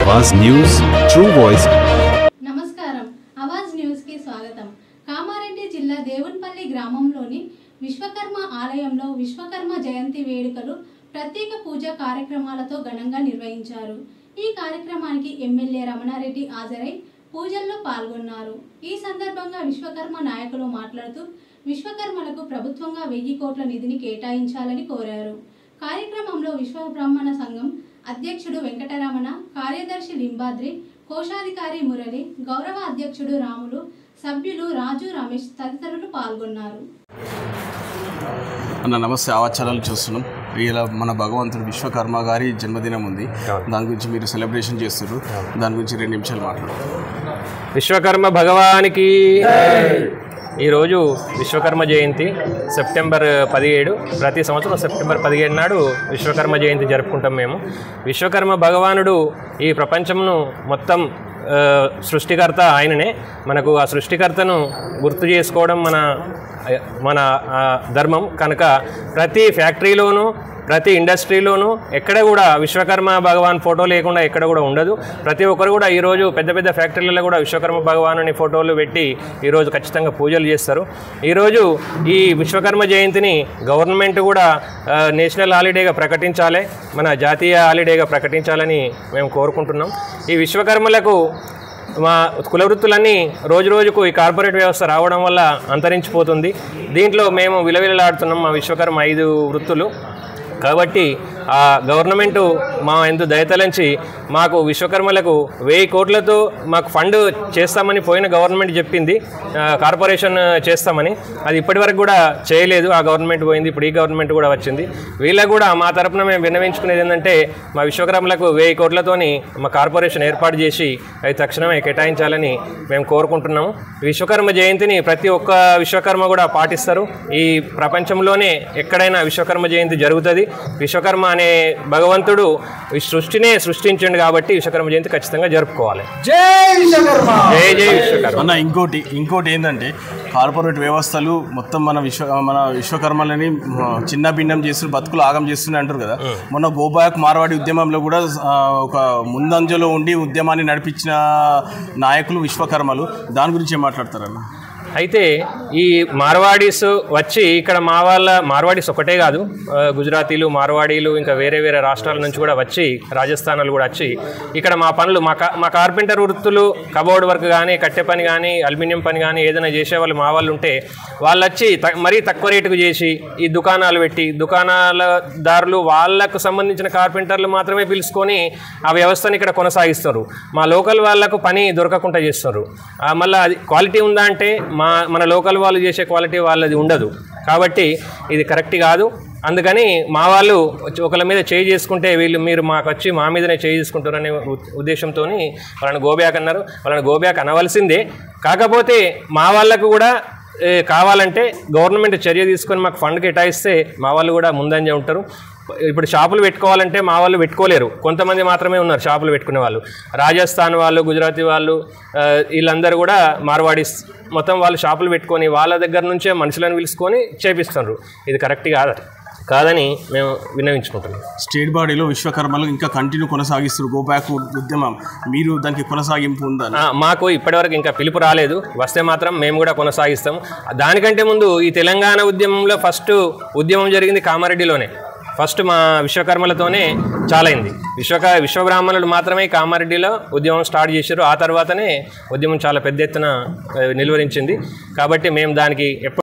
आवाज news true voice. నమస్కారం Awaaz news కి స్వాగతం। కామారెడ్డి జిల్లా దేవున్పల్లి గ్రామంలోని విశ్వకర్మ ఆలయంలో విశ్వకర్మ జయంతి వేడుకలు ప్రత్యేక పూజా కార్యక్రమాలతో ఘనంగా నిర్వహించారు। ఈ కార్యక్రమానికి ఎమ్మెల్యే రమణారెడ్డి హాజరై పూజల్లో పాల్గొన్నారు। ఈ సందర్భంగా విశ్వకర్మ నాయకులు మాట్లాడుతూ విశ్వకర్మలకు ప్రభుత్వంగా 1000 కోట్ల నిధిని కేటాయించాలని కోరారు। కార్యక్రమంలో విశ్వ బ్రాహ్మణ సంఘం అధ్యక్షుడు వెంకటరమణ, కార్యదర్శి లింబాద్రి, కోశాధికారి మురళి, గౌరవ అధ్యక్షుడు రాములు, సభ్యులు రాజు, రమేష్ తదితరులు పాల్గొన్నారు। అన్న నమస్తే, ఆవాజ్ ఛానల్ చూస్తున్నాం। ఇలా మన భగవంతుడు విశ్వకర్మ గారి జన్మదినం ఉంది, దాని గురించి మీరు సెలబ్రేషన్ చేస్తున్నారు, దాని గురించి 2 నిమిషాలు మాట్లాడండి। విశ్వకర్మ భగవానికి ఈరోజు విశ్వకర్మ జయంతి సెప్టెంబర్ 17, ప్రతి సంవత్సరం సెప్టెంబర్ 17 నాడు విశ్వకర్మ జయంతి జరుపుకుంటాం మేము। విశ్వకర్మ భగవానుడు ఈ ప్రపంచమును మొత్తం సృష్టికర్త ఆయననే। మనకు ఆ సృష్టికర్తను గుర్తు చేసుకోవడం మన ధర్మం కనుక ప్రతి ఫ్యాక్టరీలోనూ ప్రతి ఇండస్ట్రీలోనూ ఎక్కడ కూడా విశ్వకర్మ భగవాన్ ఫోటో లేకుండా ఎక్కడ కూడా ఉండదు। ప్రతి ఒక్కరు కూడా ఈరోజు పెద్ద పెద్ద ఫ్యాక్టరీలలో కూడా విశ్వకర్మ భగవానుని ఫోటోలు పెట్టి ఈరోజు ఖచ్చితంగా పూజలు చేస్తారు। ఈరోజు ఈ విశ్వకర్మ జయంతిని గవర్నమెంట్ కూడా నేషనల్ హాలిడేగా ప్రకటించాలి, మన జాతీయ హాలిడేగా ప్రకటించాలని మేము కోరుకుంటున్నాం। ఈ విశ్వకర్మలకు మా కుల వృత్తులన్నీ రోజు రోజుకు ఈ కార్పొరేట్ వ్యవస్థ రావడం వల్ల అంతరించిపోతుంది। దీంట్లో మేము విలవిలలాడుతున్నాం మా విశ్వకర్మ 5 వృత్తులు కాబట్టి ఆ గవర్నమెంటు మా ఎందు దయతలంచి మాకు విశ్వకర్మలకు 1000 కోట్లతో మాకు ఫండ్ చేస్తామని పోయిన గవర్నమెంట్ చెప్పింది, కార్పొరేషన్ చేస్తామని, అది ఇప్పటివరకు కూడా చేయలేదు। ఆ గవర్నమెంట్ పోయింది, ఇప్పుడు ఈ గవర్నమెంట్ కూడా వచ్చింది। వీళ్ళకు కూడా మా తరపున మేము విన్నవించుకునేది ఏంటంటే మా విశ్వకర్మలకు 1000 కోట్లతోని మా కార్పొరేషన్ ఏర్పాటు చేసి అది తక్షణమే కేటాయించాలని మేము కోరుకుంటున్నాము। విశ్వకర్మ జయంతిని ప్రతి ఒక్క విశ్వకర్మ కూడా పాటిస్తారు। ఈ ప్రపంచంలోనే ఎక్కడైనా విశ్వకర్మ జయంతి జరుగుతుంది। విశ్వకర్మ అనే భగవంతుడు సృష్టినే సృష్టించండి కాబట్టి విశ్వకర్మ జయంతి ఖచ్చితంగా జరుపుకోవాలి। జై విశ్వకర్మ, జై జై విశ్వకర్మ। అన్న ఇంకోటి ఏంటంటే కార్పొరేట్ వ్యవస్థలు మొత్తం మన విశ్వకర్మలని చిన్న భిన్నం చేస్తూ బతుకులు ఆగం చేస్తూనే అంటారు కదా। మొన్న గోబ్యాక్ మార్వాడి ఉద్యమంలో కూడా ఒక ముందంజలో ఉండి ఉద్యమాన్ని నడిపించిన నాయకులు విశ్వకర్మలు, దాని గురించి ఏం మాట్లాడతారన్న? అయితే ఈ మార్వాడీస్ వచ్చి ఇక్కడ మార్వాడీస్ ఒకటే కాదు, గుజరాతీలు, మార్వాడీలు ఇంకా వేరే వేరే రాష్ట్రాల నుంచి కూడా వచ్చి, రాజస్థానాలు కూడా వచ్చి ఇక్కడ మా పనులు మా కార్పెంటర్ వృత్తులు, కబోర్డ్ వర్క్ కానీ, కట్టె పని కానీ, అల్యూమినియం పని కానీ ఏదైనా చేసేవాళ్ళు మా వాళ్ళు ఉంటే వాళ్ళు వచ్చి మరీ తక్కువ రేటుకు చేసి ఈ దుకాణాలు పెట్టి, దుకాణాలదారులు వాళ్ళకు సంబంధించిన కార్పెంటర్లు మాత్రమే పిలుచుకొని ఆ వ్యవస్థని ఇక్కడ కొనసాగిస్తారు। మా లోకల్ వాళ్ళకు పని దొరకకుండా చేస్తారు। మళ్ళీ అది క్వాలిటీ ఉందా అంటే మన లోకల్ వాళ్ళు చేసే క్వాలిటీ వాళ్ళది ఉండదు, కాబట్టి ఇది కరెక్ట్ కాదు। అందుకని మా వాళ్ళు ఒకళ్ళ మీద చేయి చేసుకుంటే మీరు మాకు వచ్చి మా మీదనే చేయి చేసుకుంటారనే ఉద్దేశంతో వాళ్ళని గోబ్యాక్ అన్నారు। వాళ్ళని గోబ్యాక్ అనవలసిందే, కాకపోతే మా వాళ్ళకు కూడా కావాలంటే గవర్నమెంట్ చర్య తీసుకొని మాకు ఫండ్ కేటాయిస్తే మా వాళ్ళు కూడా ముందంజ ఉంటారు। ఇప్పుడు షాపులు పెట్టుకోవాలంటే మా వాళ్ళు పెట్టుకోలేరు, కొంతమంది మాత్రమే ఉన్నారు షాపులు పెట్టుకునే వాళ్ళు। రాజస్థాన్ వాళ్ళు, గుజరాతీ వాళ్ళు, వీళ్ళందరూ కూడా మార్వాడీస్ మొత్తం వాళ్ళు షాపులు పెట్టుకొని వాళ్ళ దగ్గర నుంచే మనుషులను పిలుచుకొని చేపిస్తున్నారు। ఇది కరెక్ట్ కాదని మేము విన్నవించుకుంటున్నాం। స్టేట్ బాడీలో విశ్వకర్మలు ఇంకా కంటిన్యూ కొనసాగిస్తారు గోబ్యాక్ ఉద్యమం, మీరు దానికి కొనసాగింపు ఉందా? మాకు ఇప్పటివరకు ఇంకా పిలుపు రాలేదు, వస్తే మాత్రం మేము కూడా కొనసాగిస్తాం। దానికంటే ముందు ఈ తెలంగాణ ఉద్యమంలో ఫస్ట్ ఉద్యమం జరిగింది కామారెడ్డిలోనే, ఫస్ట్ మా విశ్వకర్మలతోనే చాలైంది। విశ్వబ్రాహ్మణులు మాత్రమే కామారెడ్డిలో ఉద్యమం స్టార్ట్ చేశారు, ఆ తర్వాతనే ఉద్యమం చాలా పెద్ద ఎత్తున నిలువరించింది। కాబట్టి మేము దానికి